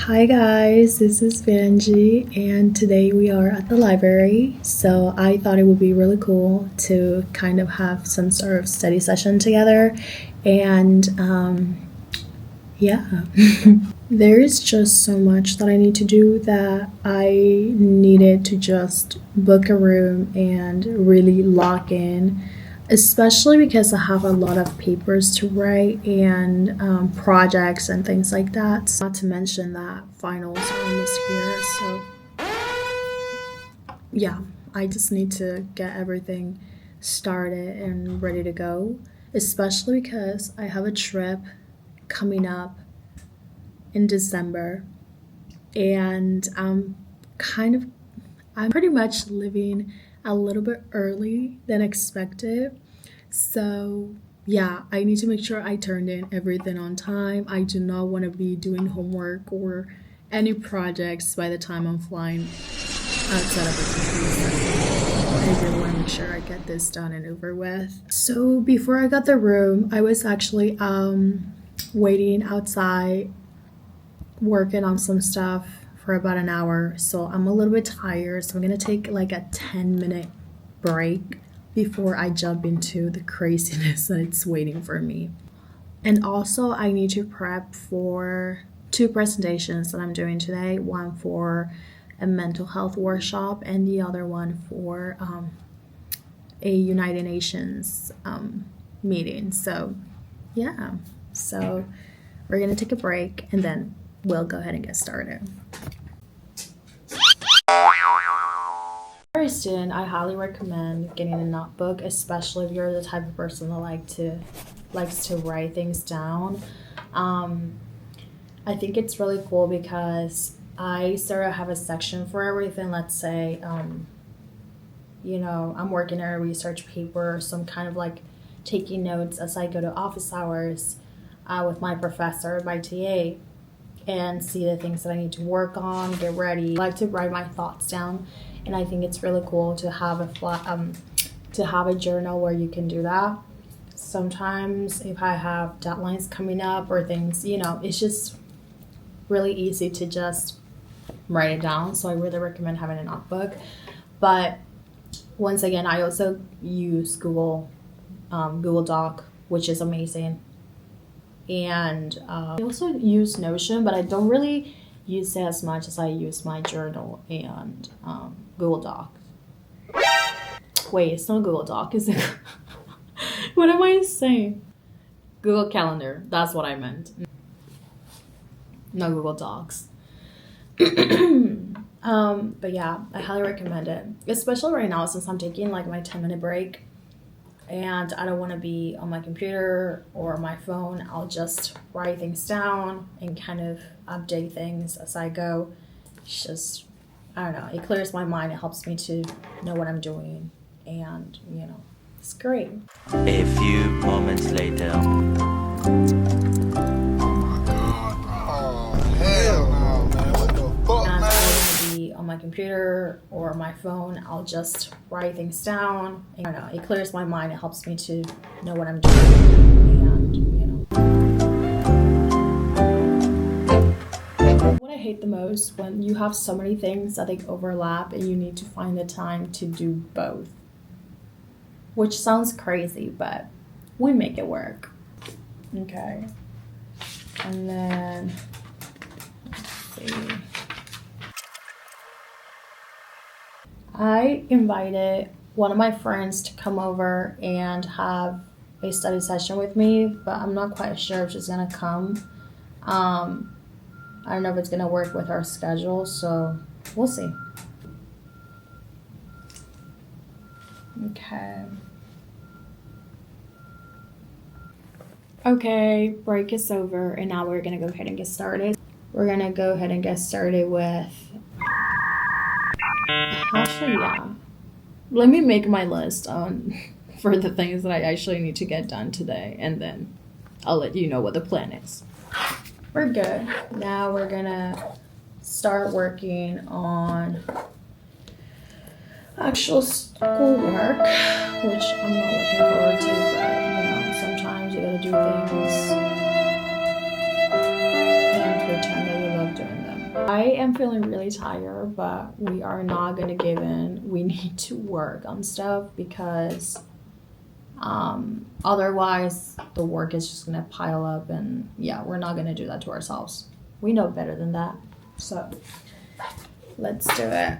Hi guys, this is Vanjie, and today we are at the library. So I thought it would be really cool to kind of have some sort of study session together. And yeah, there's just so much that I need to do that I needed to just book a room and really lock in, especially because I have a lot of papers to write and projects and things like that. Not to mention that finals are almost here. So, yeah, I just need to get everything started and ready to go, especially because I have a trip coming up in December, and I'm pretty much living a little bit early than expected. So, yeah, I need to make sure I turned in everything on time. I do not want to be doing homework or any projects by the time I'm flying outside of the country. I really want to make sure I get this done and over with. So, before I got the room, I was actually waiting outside working on some stuff for about an hour. So I'm a little bit tired. So I'm going to take like a 10-minute break before I jump into the craziness that's waiting for me. And also, I need to prep for two presentations that I'm doing today, one for a mental health workshop and the other one for a United Nations meeting. So, yeah. So, we're going to take a break and then we'll go ahead and get started. For a student, I highly recommend getting a notebook, especially if you're the type of person that likes to write things down. I think it's really cool because I sort of have a section for everything. Let's say, I'm working on a research paper, so I'm kind of like taking notes as I go to office hours with my professor, my TA, and see the things that I need to work on, get ready. I like to write my thoughts down, and I think it's really cool to have a journal where you can do that. Sometimes if I have deadlines coming up or things, it's just really easy to just write it down. So I really recommend having a notebook. But once again, I also use Google Doc, which is amazing. And I also use Notion, but I don't really use it as much as I use my journal and Google Docs. Wait, it's not Google Doc, is it? What am I saying? Google Calendar. That's what I meant. Not Google Docs. But yeah, I highly recommend it, especially right now since I'm taking like my 10-minute break. And I don't want to be on my computer or my phone. I'll just write things down and kind of update things as I go. It's just, I don't know, it clears my mind. It helps me to know what I'm doing. And, it's great. A few moments later. On my computer or my phone, I'll just write things down. And, I don't know, it clears my mind. It helps me to know what I'm doing. And, what I hate the most when you have so many things that they overlap and you need to find the time to do both. Which sounds crazy, but we make it work. Okay. And then, let's see. I invited one of my friends to come over and have a study session with me, but I'm not quite sure if she's gonna come. I don't know if it's gonna work with our schedule, so we'll see. Okay, break is over, and now we're gonna go ahead and get started. We're gonna go ahead and get started with... Actually, yeah. Let me make my list for the things that I actually need to get done today, and then I'll let you know what the plan is. We're good. Now we're gonna start working on actual schoolwork, which I'm not looking forward to, but sometimes you gotta do things and pretend that you love doing them. am feeling really tired, but we are not gonna give in. We need to work on stuff because otherwise the work is just gonna pile up, and yeah, we're not gonna do that to ourselves. We know better than that. So let's do it.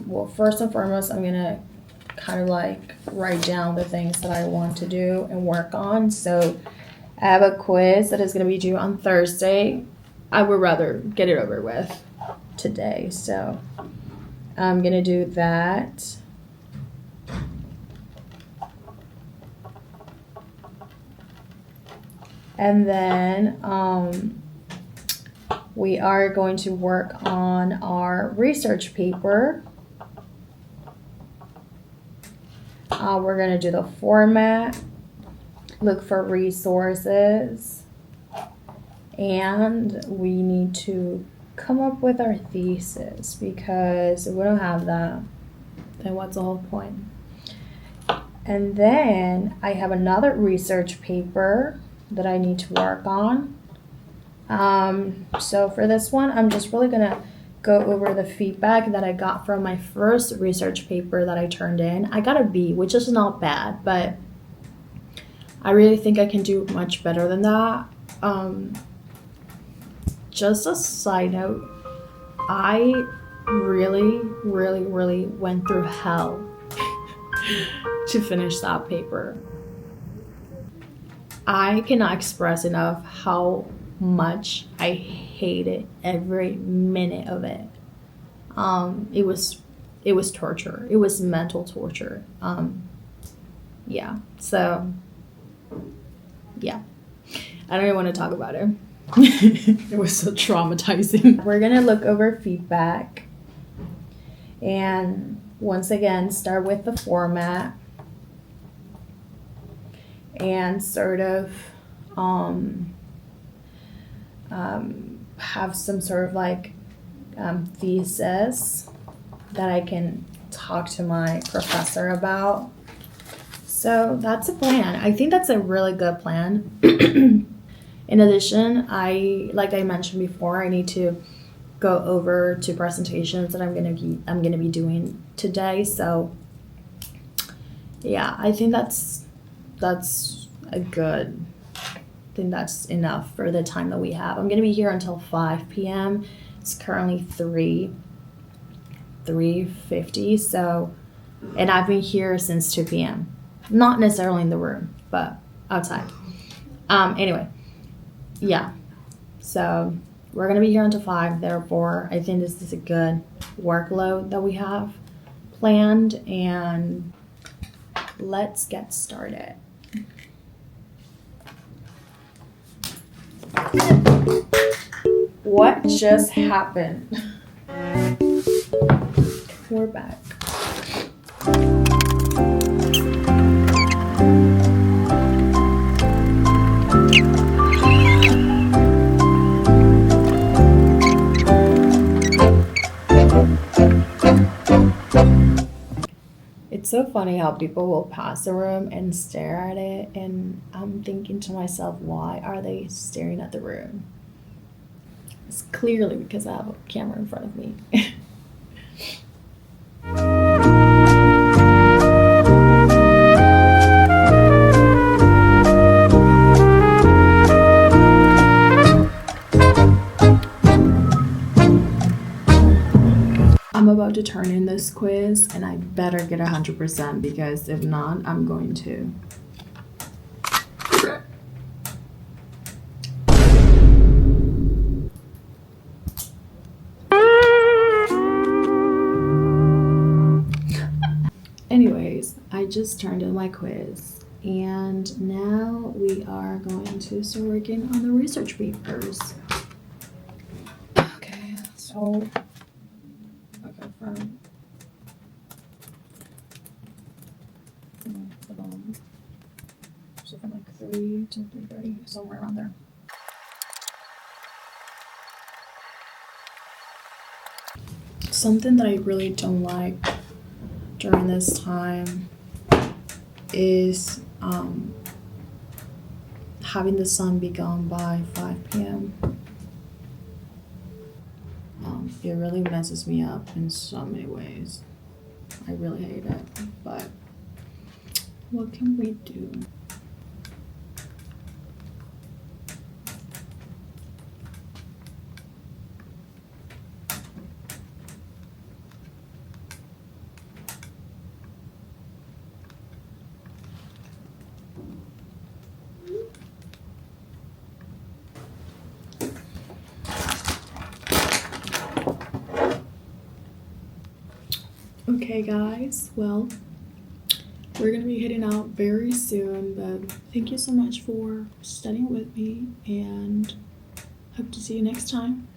Well, first and foremost, I'm gonna kind of like write down the things that I want to do and work on. So I have a quiz that is gonna be due on Thursday. I would rather get it over with today, so I'm gonna do that. And then we are going to work on our research paper. We're going to do the format, look for resources, and we need to come up with our thesis, because if we don't have that, then what's the whole point? And then I have another research paper that I need to work on. So for this one, I'm just really gonna go over the feedback that I got from my first research paper that I turned in. I got a B, which is not bad, but I really think I can do much better than that. Just a side note, I really went through hell to finish that paper. I cannot express enough how much I hated every minute of it. It was torture. It was mental torture. Yeah. So yeah, I don't even want to talk about it. It was so traumatizing. We're gonna look over feedback, and once again start with the format and sort of have some sort of like thesis that I can talk to my professor about. So that's a plan. I think that's a really good plan. In addition, like I mentioned before, I need to go over to presentations that I'm gonna be doing today. So yeah, I think that's a good. I think that's enough for the time that we have. I'm gonna be here until 5 p.m. It's currently 3:50. So, and I've been here since 2 p.m. Not necessarily in the room, but outside. Anyway, yeah. So we're gonna be here until 5. Therefore, I think this is a good workload that we have planned, and let's get started. What just happened? We're back. It's so funny how people will pass the room and stare at it, and I'm thinking to myself, why are they staring at the room? It's clearly because I have a camera in front of me. I'm about to turn in this quiz, and I better get 100%, because if not, I'm going to. Anyways, I just turned in my quiz, and now we are going to start working on the research papers. Okay, so from so from like 3 to 3:30, somewhere around there. Something that I really don't like during this time is having the sun be gone by 5 p.m. It really messes me up in so many ways. I really hate it, but what can we do? Okay, guys, well, we're gonna be heading out very soon, but thank you so much for studying with me and hope to see you next time.